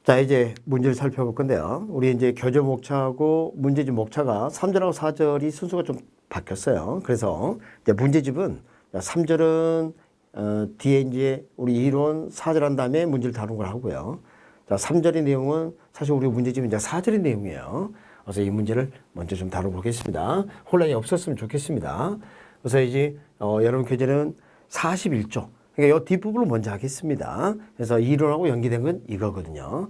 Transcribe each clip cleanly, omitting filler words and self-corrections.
자, 이제 문제를 살펴볼 건데요. 우리 이제 교재 목차하고 문제집 목차가 3절하고 4절이 순서가 좀 바뀌었어요. 그래서 이제 문제집은 3절은 뒤에 이제 우리 이론 4절 한 다음에 문제를 다루는 걸 하고요. 자, 3절의 내용은 사실 우리 문제집은 이제 4절의 내용이에요. 그래서 이 문제를 먼저 좀 다뤄보겠습니다. 혼란이 없었으면 좋겠습니다. 그래서 이제 여러분 교재는 41조. 그러니까 이 뒷부분을 먼저 하겠습니다. 그래서 이론하고 연계된 건 이거거든요.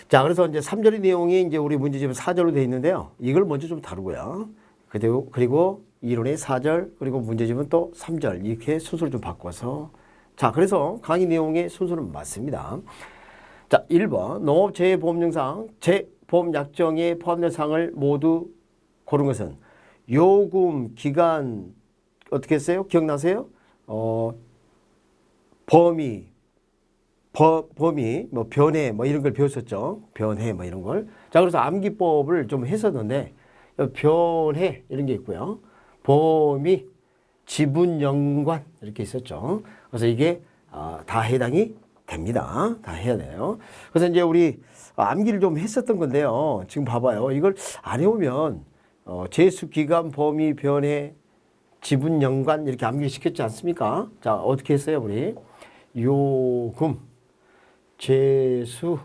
자, 그래서 이제 3절의 내용이 이제 우리 문제집은 4절로 되어 있는데요. 이걸 먼저 좀 다루고요. 그리고 이론의 4절, 그리고 문제집은 또 3절, 이렇게 순서를 좀 바꿔서. 자, 그래서 강의 내용의 순서는 맞습니다. 자, 1번. 농업 재보험령상 재보험 약정에 포함된 사항을 모두 고른 것은 요금, 기간, 어떻게 했어요? 기억나세요? 범위, 뭐 변해 뭐 이런 걸 배웠었죠. 변해 뭐 이런 걸. 자, 그래서 암기법을 좀 했었는데 변해 이런 게 있고요. 범위, 지분 연관 이렇게 있었죠. 그래서 이게 다 해당이 됩니다. 다 해야 돼요. 그래서 이제 우리 암기를 좀 했었던 건데요. 지금 봐봐요. 이걸 안 해오면 제수, 기간, 범위, 변해, 지분 연관 이렇게 암기를 시켰지 않습니까? 자, 어떻게 했어요, 우리? 요금, 제수,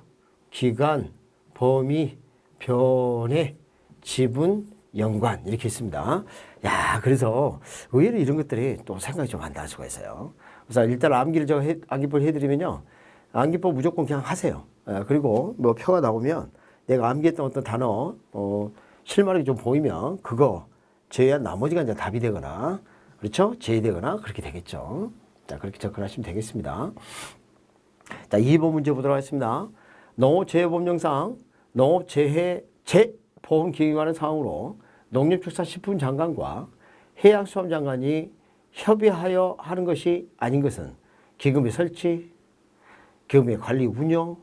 기간, 범위, 변해, 지분, 연관 이렇게 있습니다. 야, 그래서 의외로 이런 것들이 또 생각이 좀 안 날 수가 있어요. 그래서 일단 암기를 제가 암기법을 해드리면요, 암기법 무조건 그냥 하세요. 그리고 뭐 표가 나오면 내가 암기했던 어떤 단어 실마리가 좀 보이면 그거 제외한 나머지가 이제 답이 되거나, 그렇죠? 제외되거나 그렇게 되겠죠. 자, 그렇게 접근하시면 되겠습니다. 자, 2번 문제 보도록 하겠습니다. 농업재해보험령상 농업재해보험기획에 관한 사항으로 농림축산식품 장관과 해양수산장관이 협의하여 하는 것이 아닌 것은 기금의 설치, 기금의 관리 운영,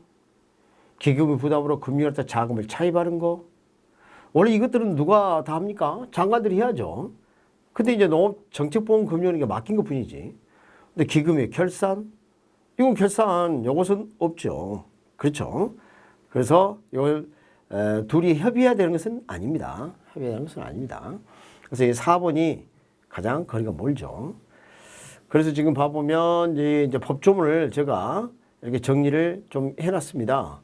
기금의 부담으로 금융회사 자금을 차입하는 거. 원래 이것들은 누가 다 합니까? 장관들이 해야죠. 근데 이제 농업정책보험금융위원회가 맡긴 것 뿐이지. 근데 기금의 결산, 이건 결산 요것은 없죠. 그렇죠. 그래서 이걸 둘이 협의해야 되는 것은 아닙니다. 협의해야 되는 것은 아닙니다. 그래서 이 4번이 가장 거리가 멀죠. 그래서 지금 봐보면 이제 법조문을 제가 이렇게 정리를 좀 해놨습니다.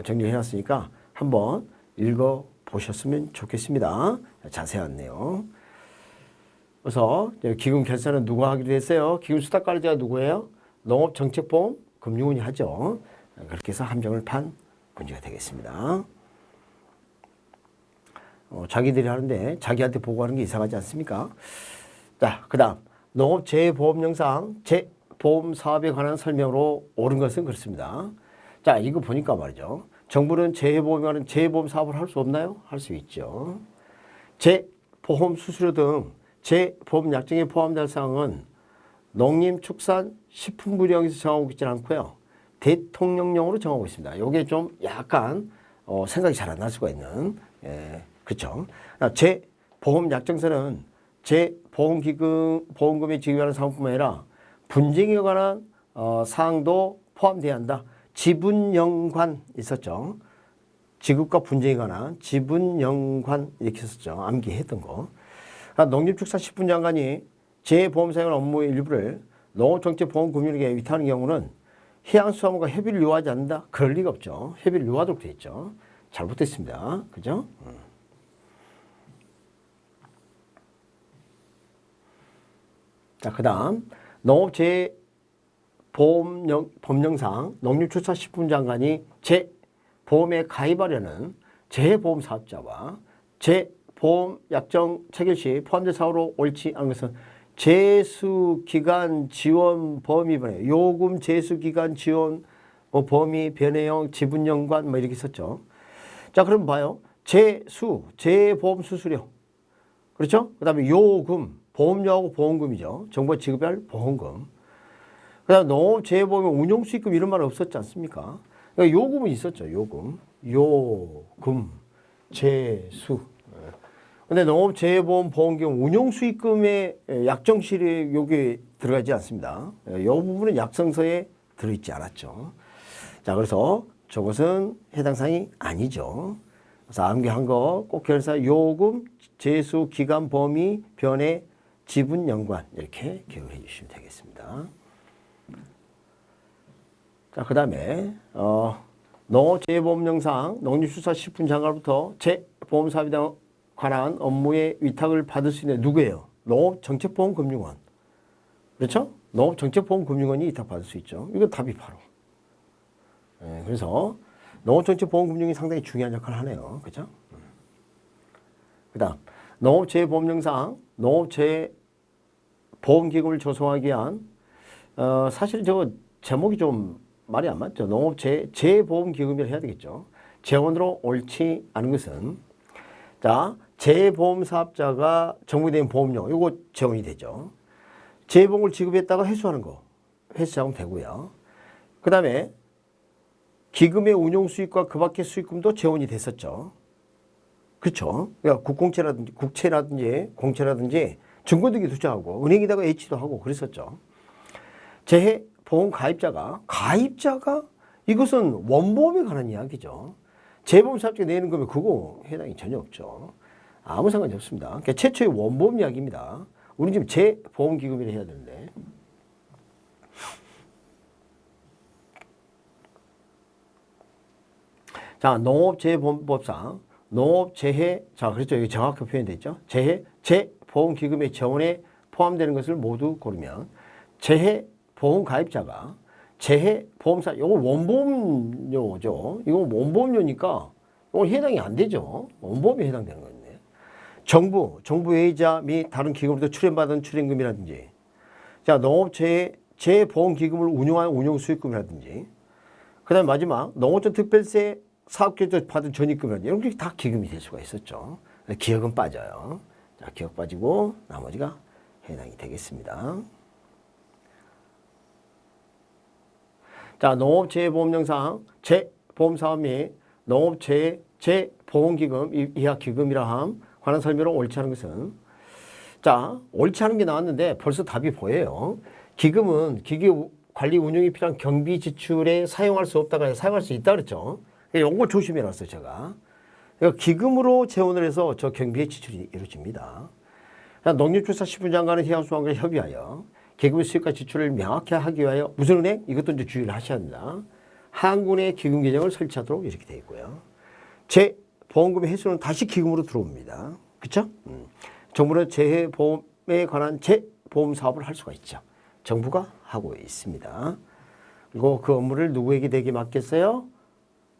정리를 해놨으니까 한번 읽어보셨으면 좋겠습니다. 자세한 내용. 그래서 기금 결산은 누가 하기로 했어요? 기금 수탁관리자가 누구예요? 농업정책보험금융원이 하죠. 그렇게 해서 함정을 판 문제가 되겠습니다. 자기들이 하는데 자기한테 보고하는 게 이상하지 않습니까? 자, 그 다음 농업재해보험령상 재보험사업에 관한 설명으로 옳은 것은 그렇습니다. 자, 이거 보니까 말이죠. 정부는 재해보험에 관한 재보험 사업을 할 수 없나요? 할 수 있죠. 재보험 수수료 등 재보험 약정에 포함될 사항은 농림축산식품부령에서 정하고 있지는 않고요. 대통령령으로 정하고 있습니다. 이게 좀 약간 생각이 잘 안 날 수가 있는, 그렇죠. 재보험 약정서는 보험금에 지급하는 사항뿐만 아니라 분쟁에 관한 사항도 포함돼야 한다. 지분연관 있었죠. 지급과 분쟁에 관한 지분연관 이렇게 했었죠. 암기했던 거. 농림축산식품장관이 재보험사용 업무의 일부를 농업정책보험금융위원회에 위탁하는 경우는 해양수산부가 협의를 요하지 않는다? 그럴 리가 없죠. 협의를 요하도록 되어 있죠. 잘못됐습니다. 그죠? 자, 그 다음 농업재해보험령상 농림축산식품장관이 재보험에 가입하려는 재보험사업자와 재보험약정 체결 시 포함된 사고로 옳지 않은 것은 제수기간 지원 범위 변해, 요금 제수기간 지원 뭐 범위 변해형 지분연관 뭐 이렇게 있었죠. 자, 그럼 봐요. 재보험 수수료, 그렇죠? 그 다음에 요금, 보험료하고 보험금이죠. 정부가 지급할 보험금. 그 다음에 농업재해보험 운용수익금 이런 말은 없었지 않습니까? 그러니까 요금은 있었죠. 요금, 제수. 근데 농업재해보험 보험금 운용수익금의 약정실이 여기 들어가지 않습니다. 이 부분은 약정서에 들어있지 않았죠. 자, 그래서 저것은 해당 사항이 아니죠. 그래서 암기한 거 꼭 기억해서 요금, 제수, 기간, 범위, 변의, 지분, 연관 이렇게 기억을 해주시면 되겠습니다. 자, 그 다음에 농업재해보험령상 농림축산식품장관부터 재보험사업에 관한 업무의 위탁을 받을 수 있는 누구예요? 농업정책보험금융원. 그렇죠? 농업정책보험금융원이 위탁받을 수 있죠. 이거 답이 바로. 네, 그래서 농업정책보험금융이 상당히 중요한 역할을 하네요. 그죠? 그 다음 농업재해보험령상 농업재해보험기금을 조성하기 위한 사실 저거 제목이 좀 말이 안 맞죠. 농업재해보험기금이라 해야 되겠죠. 재원으로 옳지 않은 것은 자 재보험사업자가 정부에 보험료 이거 재원이 되죠. 재보험을 지급했다가 회수하는 거 회수하면 되고요. 그 다음에 기금의 운용 수익과 그 밖의 수익금도 재원이 됐었죠. 그렇죠. 그러니까 국채라든지 공채라든지 증권등기 투자하고 은행에다가 H도 하고 그랬었죠. 재해보험 가입자가 이것은 원보험에 관한 이야기죠. 재보험사업자가 내는 거면 그거 해당이 전혀 없죠. 아무 상관이 없습니다. 그러니까 최초의 원보험 이야기입니다. 우리 지금 재보험기금이라 해야 되는데. 자, 농업재해보험법상 농업재해, 자, 그렇죠. 여기 정확하게 표현되어 있죠. 재보험기금의 재원에 포함되는 것을 모두 고르면 재해보험 가입자가 재해보험사, 이거 원보험료죠. 이거 원보험료니까 이거 해당이 안 되죠. 원보험에 해당되는 건데. 정부예의자 및 다른 기금으로부터 출연받은 출연금이라든지, 자, 농업재해보험기금을 운용하는 운용수익금이라든지, 그 다음에 마지막 농어촌 특별세 사업계획에서 받은 전입금이라든지 이런 게 다 기금이 될 수가 있었죠. 기억은 빠져요. 자, 기억 빠지고 나머지가 해당이 되겠습니다. 자, 농업재해보험령상 재보험사업 및 농업재해보험기금 이하 기금이라 함 관한 설명으로 옳지 않은 것은 자, 옳지 않은 게 나왔는데 벌써 답이 보여요. 기금은 기기 관리 운영이 필요한 경비 지출에 사용할 수 없다가 사용할 수 있다 그랬죠. 이거 조심해 놨어요, 제가. 그러니까 기금으로 재원을 해서 저 경비의 지출이 이루어집니다. 농림축산식품 장관은 해양수산과 협의하여 기금의 수익과 지출을 명확히 하기 위하여 무슨 은행? 이것도 이제 주의를 하셔야 합니다. 한군의 기금 계정을 설치하도록 이렇게 되어 있고요. 재보험금의 회수는 다시 기금으로 들어옵니다. 그렇죠? 정부는 재해보험에 관한 재보험 사업을 할 수가 있죠. 정부가 하고 있습니다. 그리고 그 업무를 누구에게 대게 맡겼어요?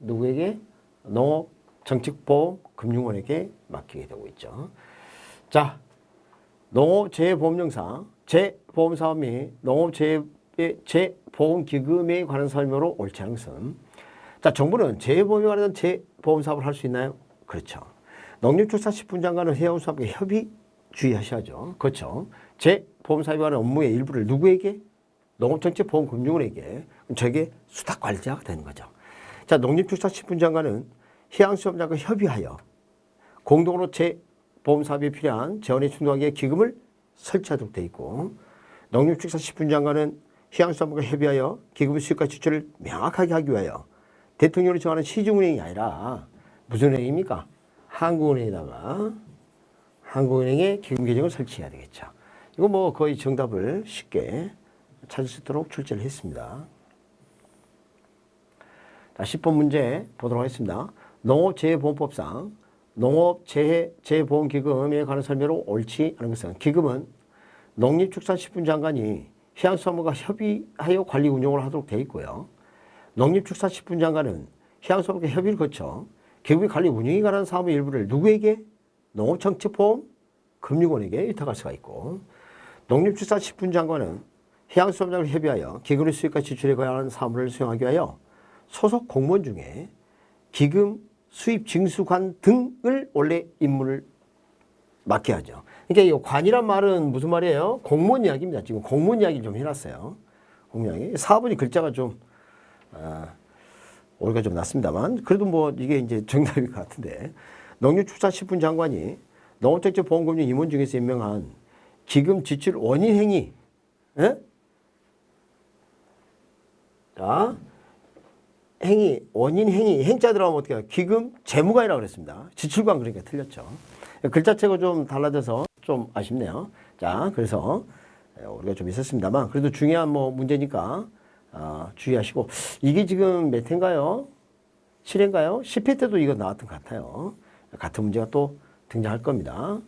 누구에게? 농업정책보험금융원에게 맡기게 되고 있죠. 자, 농업재해보험령상 재보험사업 및 농업재해보험기금에 관한 설명으로 옳지 않은 것은 자, 정부는 재해보험에 관한 재보험사업을 할 수 있나요? 그렇죠. 농림축산식품장관은 해양수산업과 협의 주의하셔야죠. 그렇죠. 재보험사업에 관한 업무의 일부를 누구에게? 농업정책보험금융원에게. 저게 수탁관리자가 되는 거죠. 자, 농림축산식품장관은 해양수산업장과 협의하여 공동으로 재보험사업에 필요한 재원에 충당하기 위해 기금을 설치하도록 되어 있고 농림축산식품장관은 해양수산업과 협의하여 기금의 수익과 지출을 명확하게 하기 위하여 대통령이 정하는 시중은행이 아니라 무슨 은행입니까? 한국은행에다가 한국은행에 기금 계정을 설치해야 되겠죠. 이거 뭐 거의 정답을 쉽게 찾을 수 있도록 출제를 했습니다. 자, 10번 문제 보도록 하겠습니다. 농업재해보험법상 농업재해보험기금에 관한 설명으로 옳지 않은 것은 기금은 농림축산식품장관이 해양수산업과 협의하여 관리 운영을 하도록 되어 있고요. 농림축산식품장관은 해양수산업과 협의를 거쳐 기금의 관리 운영에 관한 사업의 일부를 누구에게? 농업정책보험금융원에게 위탁할 수가 있고 농림축산식품장관은 해양수산업장과 협의하여 기금의 수익과 지출에 관한 사무를 수행하기 위하여 소속 공무원 중에 기금 수입 징수관 등을 원래 임무를 맡게 하죠. 그러니까 이 관이란 말은 무슨 말이에요? 공무원 이야기입니다. 지금 공무원 이야기를 좀 해놨어요. 공무원 이야기. 사업은 글자가 좀 오류가 좀 났습니다만 그래도 뭐 이게 이제 정답일 것 같은데 농림축산식품장관이 농업정책보험금융 임원 중에서 임명한 기금 지출 원인 행위 자 행위, 원인 행위, 행자 들어가면 어떻게 해요? 기금 재무관이라고 그랬습니다. 지출관 그러니까 틀렸죠. 글자체가 좀 달라져서 좀 아쉽네요. 자, 그래서 우리가 좀 있었습니다만 그래도 중요한 뭐 문제니까 주의하시고 이게 지금 몇 회인가요? 7회인가요? 10회 때도 이거 나왔던 것 같아요. 같은 문제가 또 등장할 겁니다.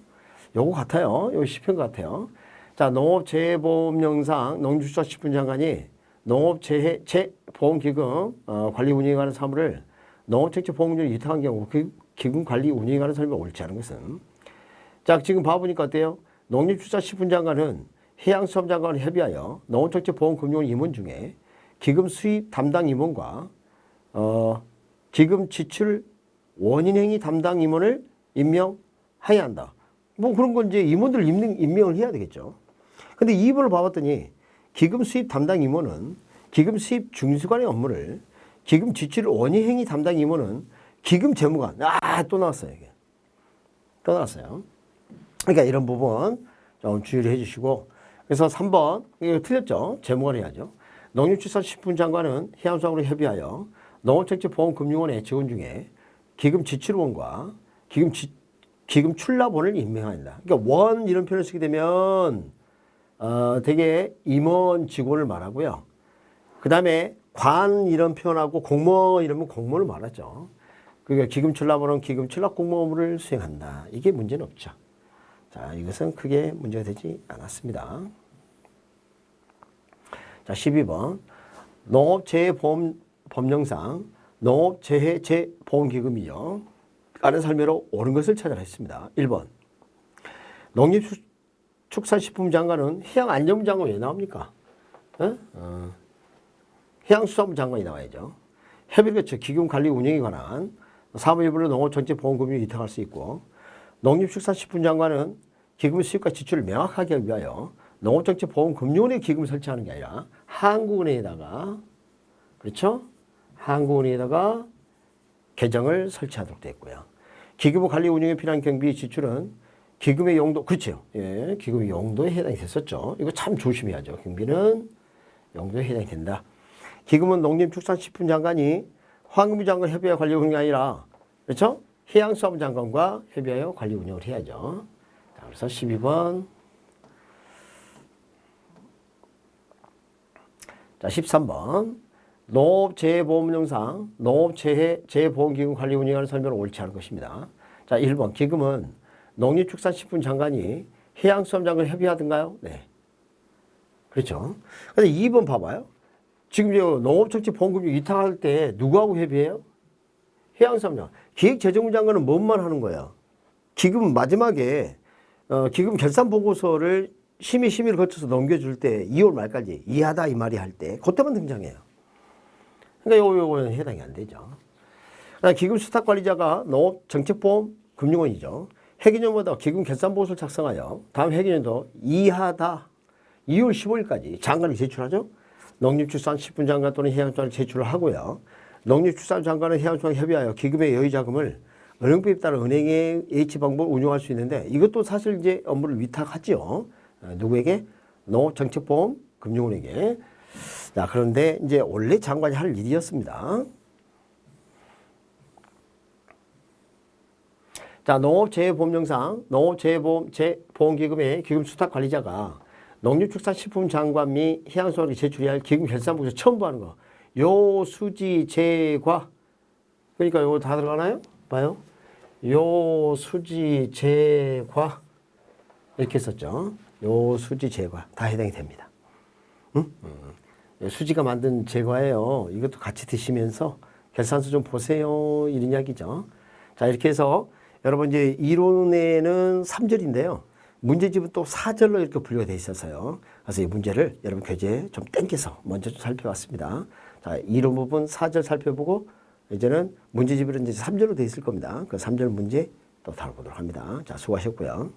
요거 같아요. 요거 10회인 것 같아요. 자, 농업재해보험령상 농축산식품 장관이 농업재해보험기금 관리 운영에 관한 사무를 농업택지보험률 위탁한 경우 그 기금 관리 운영에 관한 설명이 옳지 않은 것은 자, 지금 봐보니까 어때요? 농림축산식품 장관은 해양수산 장관을 협의하여 농업택지보험금융원 임원 중에 기금 수입 담당 임원과 기금 지출 원인행위 담당 임원을 임명해야 한다. 뭐 그런 건 이제 임원들 임명을 해야 되겠죠. 근데 2번을 봐봤더니 기금 수입 담당 임원은 기금 수입 중수관의 업무를 기금 지출 원인행위 담당 임원은 기금 재무관. 또 나왔어요. 이게. 또 나왔어요. 그러니까 이런 부분 좀 주의를 해 주시고 그래서 3번 이거 틀렸죠. 재무관 해야죠. 농림축산식품 장관은 해양수산으로 협의하여 농업택지보험금융원의 직원 중에 기금 지출원과 기금 출납원을 임명한다. 그러니까 원 이런 표현을 쓰게 되면 되게 임원 직원을 말하고요. 그 다음에 관 이런 표현하고 공무원 이러면 공무원을 말하죠. 그러니까 기금 출납원은 기금 출납 공무 업무를 수행한다. 이게 문제는 없죠. 자, 이것은 크게 문제가 되지 않았습니다. 자, 12번 농업재해보험령상 농업재해보험기금이요. 다른 설명으로 옳은 것을 찾아라 했습니다. 1번 농림축산식품 장관은 해양안전부 장관 왜 나옵니까? 해양수산부 장관이 나와야죠. 협의를 기금관리 운영에 관한 사무일부를 농업정책보험금융에 위탁할 수 있고 농림축산식품 장관은 기금 수입과 지출을 명확하게 하기 위하여 농업정책보험금융원에 기금을 설치하는 게 아니라 한국은행에다가 그렇죠? 한국은행에다가 계정을 설치하도록 되어 있고요. 기금 관리 운영에 필요한 경비 지출은 기금의 용도, 그렇죠. 예, 기금의 용도에 해당이 됐었죠. 이거 참 조심해야죠. 경비는 용도에 해당이 된다. 기금은 농림축산식품 장관이 환경부 장관 협의하여 관리 운영이 아니라, 그렇죠? 해양수산부 장관과 협의하여 관리 운영을 해야죠. 자, 그래서 12번. 자, 13번. 농업재해보험령상 농업재해보험기금 관리 운영하는 설명은 옳지 않은 것입니다. 자, 1번 기금은 농림축산식품 장관이 해양수산 장관을 협의하던가요? 네. 그렇죠. 근데 2번 봐봐요. 지금 농업정책보험금융 위탁할 때 누구하고 협의해요? 해양수산 장관. 기획재정부 장관은 뭔만 하는 거예요? 기금 마지막에 기금 결산 보고서를 심의를 거쳐서 넘겨줄 때 2월 말까지 이하다 이 말이 할 때 그때만 등장해요. 그러니까 요거는 해당이 안 되죠. 기금 수탁관리자가 농업정책보험금융원이죠. 해기년마다 기금 결산보고서를 작성하여 다음 해기년도 이하다 2월 15일까지 장관이 제출하죠. 농림축산식품 장관 또는 해양수산을 제출을 하고요. 농림축산부 장관은 해양수산과 협의하여 기금의 여유자금을 은행법에 따라 은행의 H방법을 운용할 수 있는데 이것도 사실 이제 업무를 위탁하죠. 누구에게? 농업정책보험금융원에게. 자, 그런데 이제 원래 장관이 할 일이었습니다. 자, 농업재해보험령상 농업재해보험기금의 기금 수탁관리자가 농림축산식품 장관 및 해양수산에 제출해야 할 기금 결산보고서 첨부하는 거. 요 수지 제과. 그러니까 요거 다 들어가나요? 봐요. 요 수지 제과. 이렇게 썼죠. 요 수지 제과. 다 해당이 됩니다. 수지가 만든 제과예요. 이것도 같이 드시면서 결산서 좀 보세요. 이런 이야기죠. 자, 이렇게 해서 여러분 이제 이론에는 3절인데요. 문제집은 또 4절로 이렇게 분류가 되어 있어서요. 그래서 이 문제를 여러분 교재에 좀 땡겨서 먼저 좀 살펴봤습니다. 자, 이론 부분 4절 살펴보고 이제는 문제집은 이제 3절로 되어 있을 겁니다. 그 3절 문제 또 다뤄보도록 합니다. 자, 수고하셨고요.